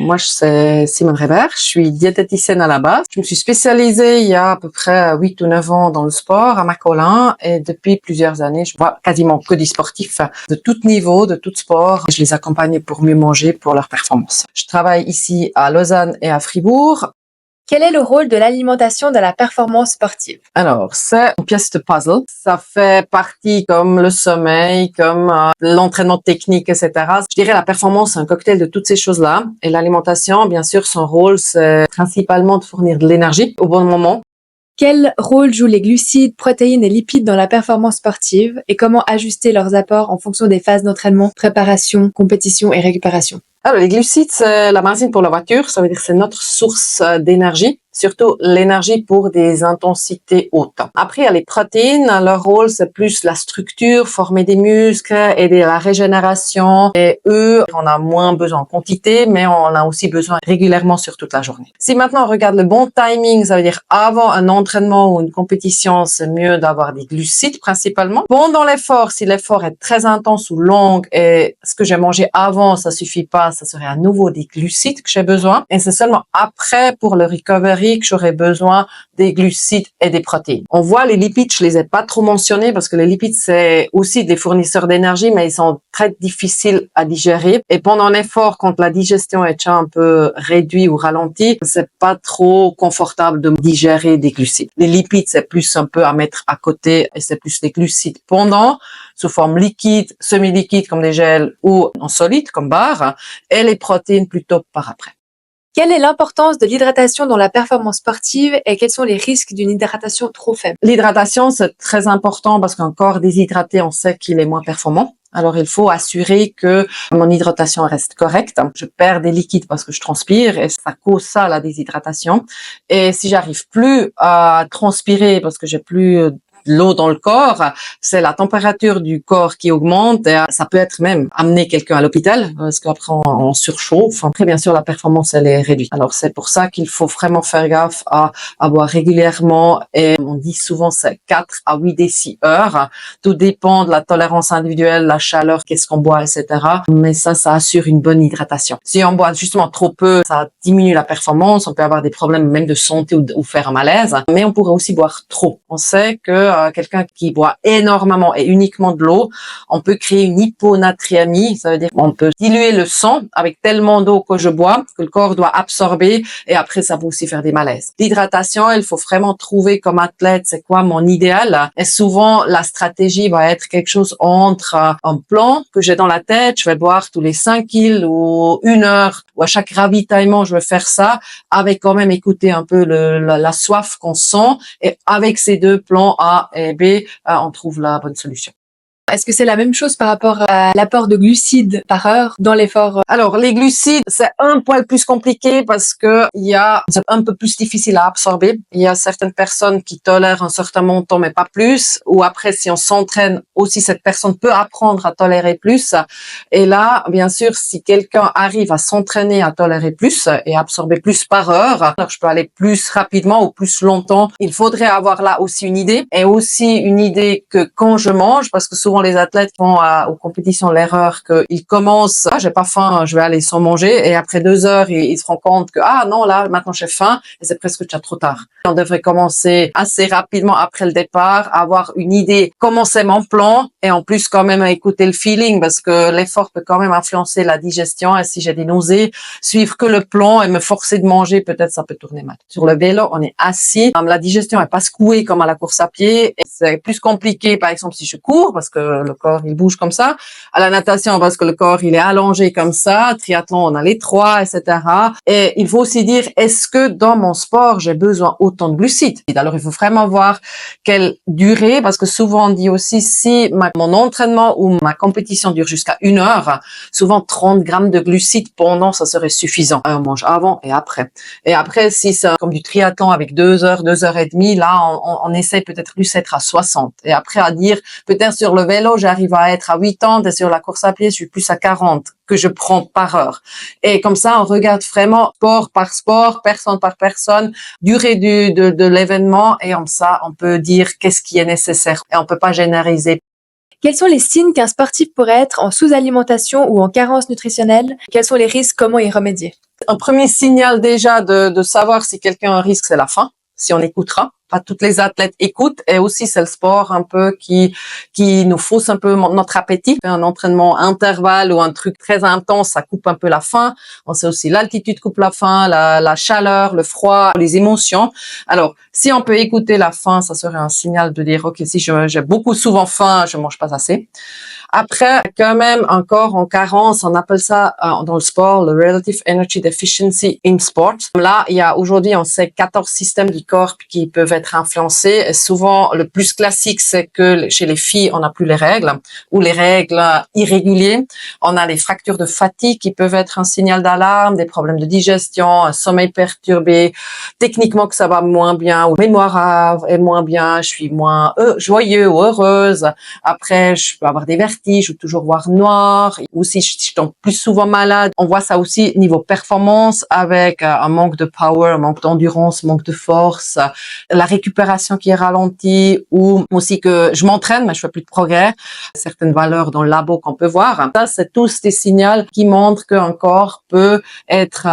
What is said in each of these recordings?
Moi, c'est Simone Reber. Je suis diététicienne à la base. Je me suis spécialisée il y a à peu près 8 ou 9 ans dans le sport à Macolin et depuis plusieurs années, je vois quasiment que des sportifs de tout niveau, de tout sport. Je les accompagne pour mieux manger, pour leur performance. Je travaille ici à Lausanne et à Fribourg. Quel est le rôle de l'alimentation dans la performance sportive? Alors, c'est une pièce de puzzle. Ça fait partie comme le sommeil, comme l'entraînement technique, etc. Je dirais la performance, c'est un cocktail de toutes ces choses-là. Et l'alimentation, bien sûr, son rôle, c'est principalement de fournir de l'énergie au bon moment. Quel rôle jouent les glucides, protéines et lipides dans la performance sportive et comment ajuster leurs apports en fonction des phases d'entraînement, préparation, compétition et récupération? Alors, les glucides, c'est la benzine pour la voiture. Ça veut dire que c'est notre source d'énergie, surtout l'énergie pour des intensités hautes. Après, il y a les protéines. Leur rôle, c'est plus la structure, former des muscles, aider à la régénération. Et eux, on a moins besoin en quantité, mais on a aussi besoin régulièrement sur toute la journée. Si maintenant on regarde le bon timing, ça veut dire avant un entraînement ou une compétition, c'est mieux d'avoir des glucides principalement. Pendant l'effort, si l'effort est très intense ou long et ce que j'ai mangé avant, ça suffit pas, ça serait à nouveau des glucides que j'ai besoin. Et c'est seulement après, pour le recovery, que j'aurais besoin des glucides et des protéines. On voit les lipides, je les ai pas trop mentionnés parce que les lipides, c'est aussi des fournisseurs d'énergie, mais ils sont très difficiles à digérer. Et pendant l'effort, quand la digestion est déjà un peu réduite ou ralentie, c'est pas trop confortable de digérer des glucides. Les lipides, c'est plus un peu à mettre à côté et c'est plus des glucides pendant, sous forme liquide, semi-liquide comme des gels ou en solide comme barre, et les protéines plutôt par après. Quelle est l'importance de l'hydratation dans la performance sportive et quels sont les risques d'une hydratation trop faible? L'hydratation, c'est très important parce qu'un corps déshydraté, on sait qu'il est moins performant. Alors, il faut assurer que mon hydratation reste correcte. Je perds des liquides parce que je transpire et ça cause ça, la déshydratation. Et si j'arrive plus à transpirer parce que j'ai plus l'eau dans le corps, c'est la température du corps qui augmente et ça peut être même amener quelqu'un à l'hôpital parce qu'après on surchauffe. Après, bien sûr, la performance, elle est réduite. Alors, c'est pour ça qu'il faut vraiment faire gaffe à boire régulièrement et on dit souvent c'est 4 à 8 déci-heures. Tout dépend de la tolérance individuelle, la chaleur, qu'est-ce qu'on boit, etc. Mais ça assure une bonne hydratation. Si on boit justement trop peu, ça diminue la performance. On peut avoir des problèmes même de santé ou faire un malaise. Mais on pourrait aussi boire trop. On sait que quelqu'un qui boit énormément et uniquement de l'eau, on peut créer une hyponatriémie. Ça veut dire qu'on peut diluer le sang avec tellement d'eau que je bois que le corps doit absorber et après ça peut aussi faire des malaises. L'hydratation, il faut vraiment trouver comme athlète c'est quoi mon idéal. Et souvent la stratégie va être quelque chose entre un plan que j'ai dans la tête, je vais boire tous les 5 kills ou 1 heure ou à chaque ravitaillement je vais faire ça avec quand même écouter un peu la soif qu'on sent et avec ces deux plans A et B, on trouve la bonne solution. Est-ce que c'est la même chose par rapport à l'apport de glucides par heure dans l'effort? Alors, les glucides, c'est un poil plus compliqué parce que c'est un peu plus difficile à absorber. Il y a certaines personnes qui tolèrent un certain montant, mais pas plus. Ou après, si on s'entraîne aussi, cette personne peut apprendre à tolérer plus. Et là, bien sûr, si quelqu'un arrive à s'entraîner à tolérer plus et absorber plus par heure, alors je peux aller plus rapidement ou plus longtemps. Il faudrait avoir là aussi une idée et aussi une idée que quand je mange, parce que souvent les athlètes font aux compétitions l'erreur qu'ils commencent, j'ai pas faim, je vais aller sans manger, et après 2 heures, ils se rendent compte que non, là, maintenant j'ai faim, et c'est presque déjà trop tard. On devrait commencer assez rapidement après le départ, avoir une idée, comment c'est mon plan, et en plus quand même écouter le feeling, parce que l'effort peut quand même influencer la digestion, et si j'ai des nausées, suivre que le plan et me forcer de manger, peut-être ça peut tourner mal. Sur le vélo, on est assis, la digestion est pas secouée comme à la course à pied, et c'est plus compliqué, par exemple, si je cours, parce que le corps, il bouge comme ça. À la natation, parce que le corps, il est allongé comme ça. Triathlon, on a les trois, etc. Et il faut aussi dire, est-ce que dans mon sport, j'ai besoin autant de glucides? Alors, il faut vraiment voir quelle durée, parce que souvent, on dit aussi, si mon entraînement ou ma compétition dure jusqu'à 1 heure, souvent 30 grammes de glucides pendant, ça serait suffisant. On mange avant et après. Et après, si c'est comme du triathlon avec 2 heures, 2 heures et demie, là, on essaie peut-être plus être à 60. Et après, à dire, peut-être sur le vélo, j'arrive à être à 80 et sur la course à pied, je suis plus à 40 que je prends par heure. Et comme ça, on regarde vraiment sport par sport, personne par personne, durée de l'événement et comme ça, on peut dire qu'est-ce qui est nécessaire et on peut pas généraliser. Quels sont les signes qu'un sportif pourrait être en sous-alimentation ou en carence nutritionnelle? Quels sont les risques? Comment y remédier? Un premier signal déjà de savoir si quelqu'un a un risque, c'est la faim, si on écoutera. Pas toutes les athlètes écoutent, et aussi c'est le sport un peu qui nous fausse un peu notre appétit. Un entraînement intervalle ou un truc très intense, ça coupe un peu la faim. On sait aussi l'altitude coupe la faim, la chaleur, le froid, les émotions. Alors, si on peut écouter la faim, ça serait un signal de dire ok, si j'ai beaucoup souvent faim, je mange pas assez. Après, quand même, encore en carence, on appelle ça dans le sport le Relative Energy Deficiency in Sport. Là, il y a aujourd'hui, on sait 14 systèmes du corps qui peuvent être influencés. Et souvent, le plus classique, c'est que chez les filles, on n'a plus les règles ou les règles irrégulières. On a les fractures de fatigue qui peuvent être un signal d'alarme, des problèmes de digestion, un sommeil perturbé, techniquement que ça va moins bien, ou mémoire est moins bien, je suis moins joyeux ou heureuse. Après, je peux avoir des vertiges ou toujours voir noir, ou si je tombe plus souvent malade. On voit ça aussi niveau performance avec un manque de power, un manque d'endurance, manque de force, la récupération qui est ralentie, ou aussi que je m'entraîne mais je fais plus de progrès, certaines valeurs dans le labo qu'on peut voir. Ça, c'est tous des signaux qui montrent qu'un corps peut être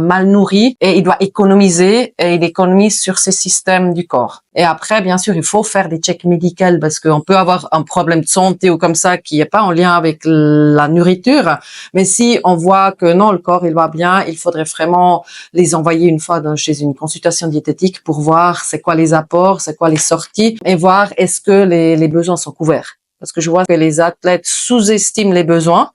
mal nourri et il doit économiser, et il économise sur ces systèmes du corps. Et après, bien sûr, il faut faire des checks médicaux parce qu'on peut avoir un problème de santé ou comme ça qui est pas en lien avec la nourriture. Mais si on voit que non, le corps, il va bien, il faudrait vraiment les envoyer une fois chez une consultation diététique pour voir c'est quoi les apports, c'est quoi les sorties, et voir est-ce que les besoins sont couverts. Parce que je vois que les athlètes sous-estiment les besoins